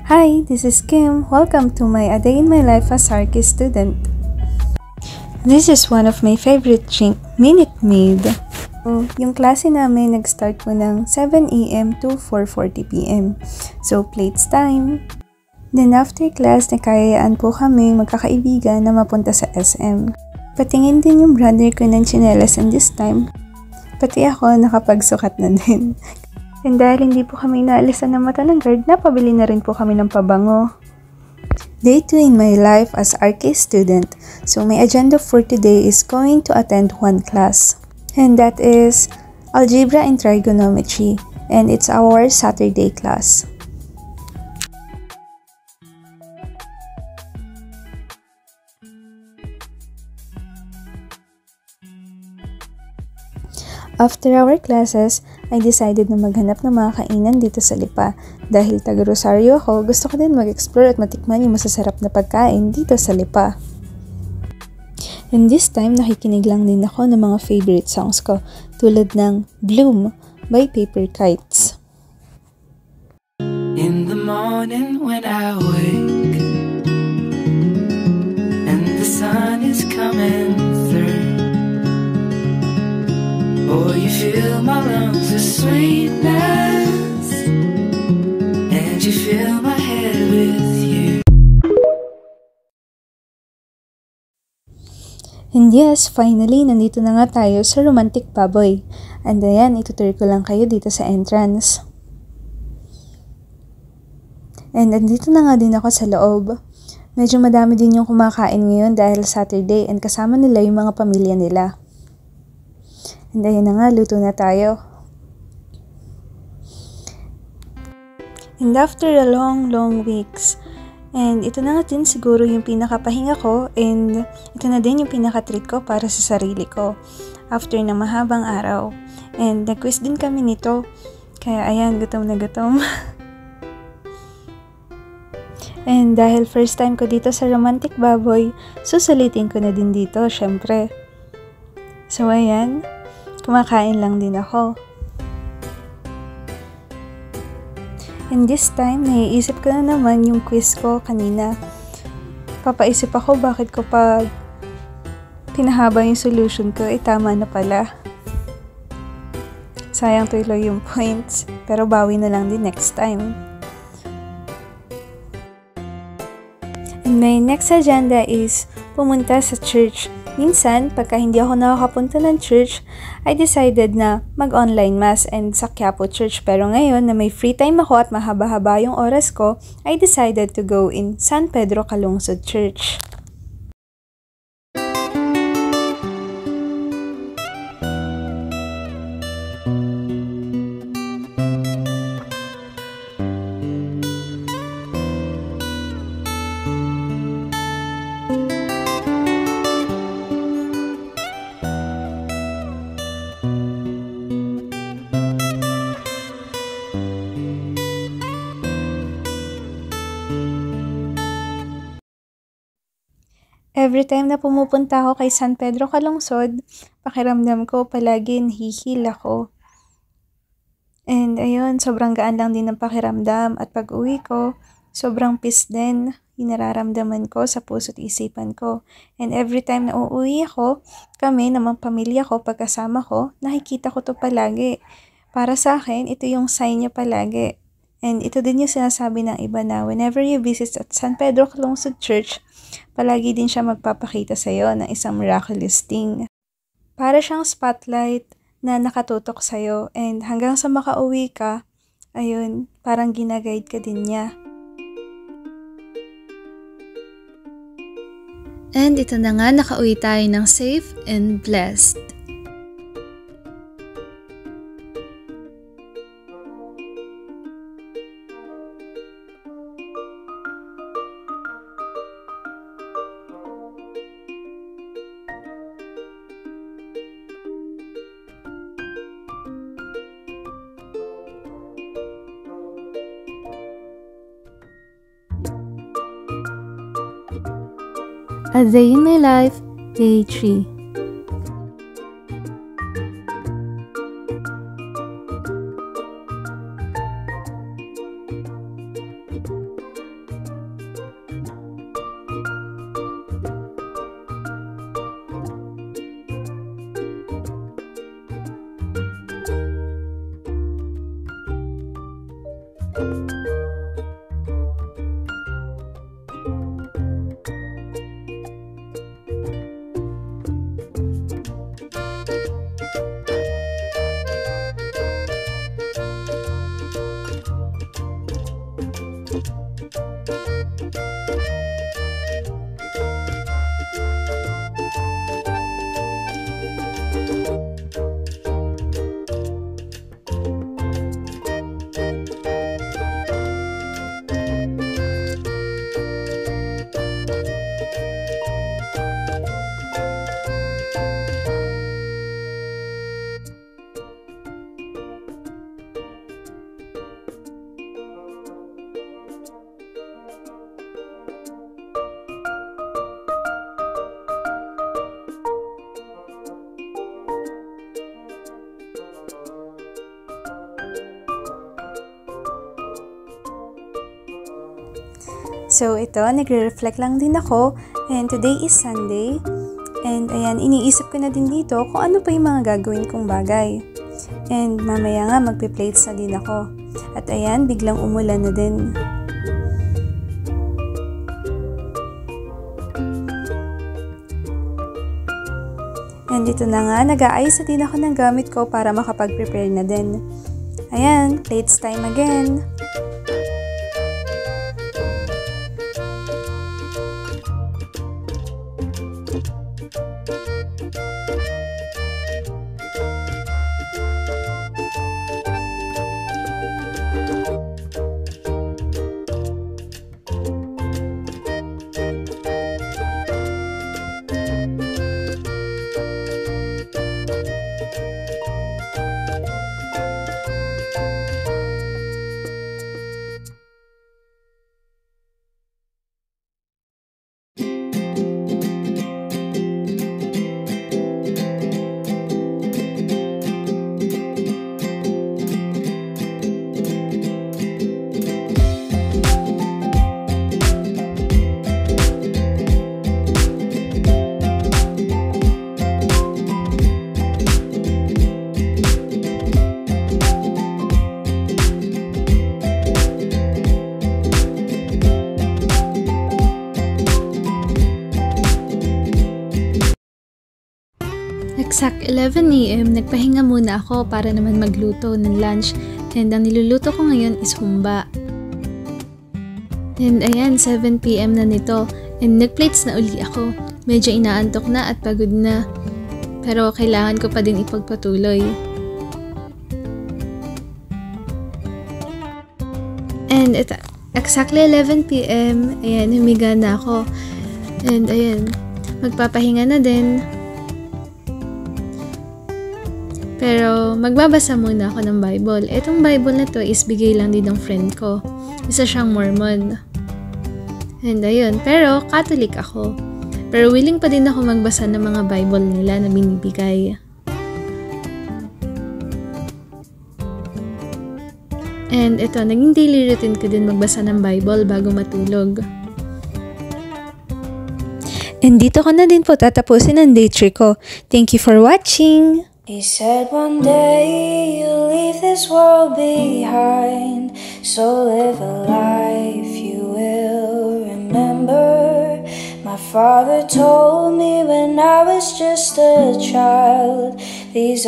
Hi, this is Kim. Welcome to my A Day in My Life as Archi student. This is one of my favorite Minute Maid. Yung klase namin nag-start po ng 7 a.m. to 4:40 p.m. So, plates time. Then after class, nakayayaan po kami magkakaibigan na mapunta sa SM. Patingin din yung brother ko ng tsinelas and this time, pati ako nakapagsukat na din. And dahil hindi po kami naalisan ng mata ng guard, napabili na rin po kami ng pabango. Day 2 in my life as Archi student. So my agenda for today is going to attend one class. And that is Algebra and Trigonometry. And it's our Saturday class. After our classes, I decided na maghanap ng mga kainan dito sa Lipa. Dahil taga-Rosario ako, gusto ko din mag-explore at matikman yung masasarap na pagkain dito sa Lipa. And this time, nakikinig lang din ako ng mga favorite songs ko, tulad ng Bloom by Paper Kites. In the morning when I wake and the sun is coming through, oh, you fill my lungs with sweetness, and you fill my head with you. And yes, finally, nandito na nga tayo sa Romantic Baboy. And ayan, itutur ko lang kayo dito sa entrance. And nandito na nga din ako sa loob. Medyo madami din yung kumakain ngayon dahil Saturday and kasama nila yung mga pamilya nila. And ayun na nga, luto na tayo. And after a long weeks, and ito na nga din siguro yung pinakapahinga ko, and ito na din yung pinaka-treat ko para sa sarili ko after na mahabang araw. And nag-quiz din kami nito, kaya ayan, gutom na gutom. And dahil first time ko dito sa Romantic Baboy, susulitin ko na din dito, syempre. So ayan, kumakain lang din ako. And this time, naiisip ko na naman yung quiz ko kanina. Papaisip ako bakit ko pa pinahaba yung solution ko, tama na pala. Sayang tuloy yung points, pero bawi na lang din next time. And my next agenda is pumunta sa church. Minsan, pagka hindi ako nakakapunta ng church, I decided na mag-online mass and sa Quiapo Church. Pero ngayon na may free time ako at mahaba-haba yung oras ko, I decided to go in San Pedro Calungsod Church. Every time na pumupunta ako kay San Pedro Calungsod, pakiramdam ko palagi nahihil ako. And ayun, sobrang gaan lang din ng pakiramdam at pag uwi ko, sobrang peace din yung nararamdaman ko sa puso't isipan ko. And every time na uuwi ako, kami namang pamilya ko, pagkasama ko, nakikita ko to palagi. Para sa akin, ito yung sign niya palagi. And ito din yung sinasabi ng iba na whenever you visit at San Pedro Calungsod Church, palagi din siya magpapakita sa'yo ng isang miraculous thing. Para siyang spotlight na nakatutok sa'yo and hanggang sa makauwi ka, ayun, parang ginaguide ka din niya. And ito na nga, nakauwi tayo ng safe and blessed. A Day in My Life, Day 3. So ito, nagre-reflect lang din ako, and today is Sunday, and ayan, iniisip ko na din dito kung ano pa yung mga gagawin kong bagay. And mamaya nga magpe-plates na din ako. At ayan, biglang umulan na din. And dito na nga, nag-aayos na din ako ng gamit ko para makapag-prepare na din. Ayan, plates time again. Exact 11 AM, nagpahinga muna ako para naman magluto ng lunch, and ang niluluto ko ngayon is humba. And ayan, 7 PM na nito, and nagplates na uli ako. Medyo inaantok na at pagod na, pero kailangan ko pa din ipagpatuloy. And ito, exactly 11 PM, ayan, humiga na ako. And ayan, magpapahinga na din. Pero magbabasa muna ako ng Bible. Itong Bible na to is bigay lang din ng friend ko. Isa siyang Mormon. And ayun, pero Catholic ako. Pero willing pa din ako magbasa ng mga Bible nila na binibigay. And ito, naging daily routine ko din magbasa ng Bible bago matulog. And dito ko na din po tatapusin ang day 3 ko. Thank you for watching! He said one day you'll leave this world behind, so live a life you will remember. My father told me when I was just a child, these